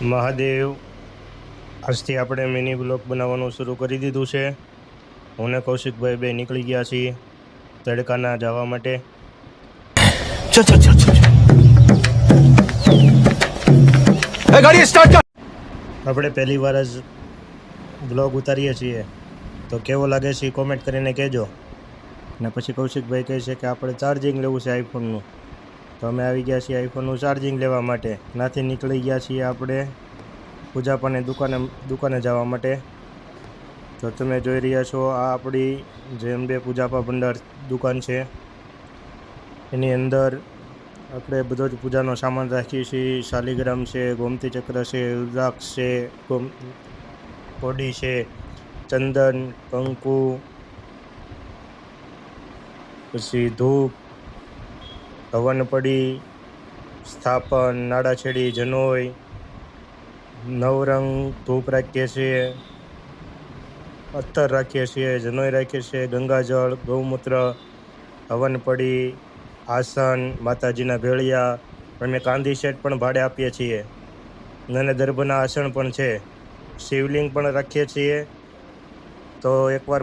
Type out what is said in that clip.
મહાદેવ, આજથી આપણે mini blog બનાવવાનું શરૂ કરી દીધું છે. હું ને કૌશિકભાઈ બે નીકળી ગયા છીએ તડકાના જવા માટે. આપણે પહેલી વાર જ બ્લોગ ઉતારીએ છીએ, તો કેવો લાગે છે કોમેન્ટ કરીને કહેજો. ને પછી કૌશિકભાઈ કહે છે કે આપણે ચાર્જિંગ લેવું છે આઈફોનનું, તો અમે આવી ગયા છીએ આઈફોનનું ચાર્જિંગ લેવા માટે. ત્યાંથી નીકળી ગયા છીએ આપણે પૂજાપાની દુકાને જવા માટે. તો તમે જોઈ રહ્યા છો આ આપણી જે અંબે પૂજાપા ભંડાર દુકાન છે. એની અંદર આપણે બધો જ પૂજાનો સામાન રાખીએ છીએ. શાલિગ્રામ છે, ગોમતી ચક્ર છે, રુદ્રાક્ષ છે, કોડી છે, ચંદન, કંકુ, પછી ધૂપ, હવનપડી, સ્થાપન, નાડાછેડી, જનોઈ, નવરંગ ધૂપ રાખીએ છીએ, અત્તર રાખીએ છીએ, જનોઈ રાખીએ છીએ, ગંગાજળ, ગૌમૂત્ર, હવનપડી, આસન, માતાજીના ભેળિયા. અમે કાંધી સેટ પણ ભાડે આપીએ છીએ અને દર્ભના આસન પણ છે. શિવલિંગ પણ રાખીએ છીએ. તો એકવાર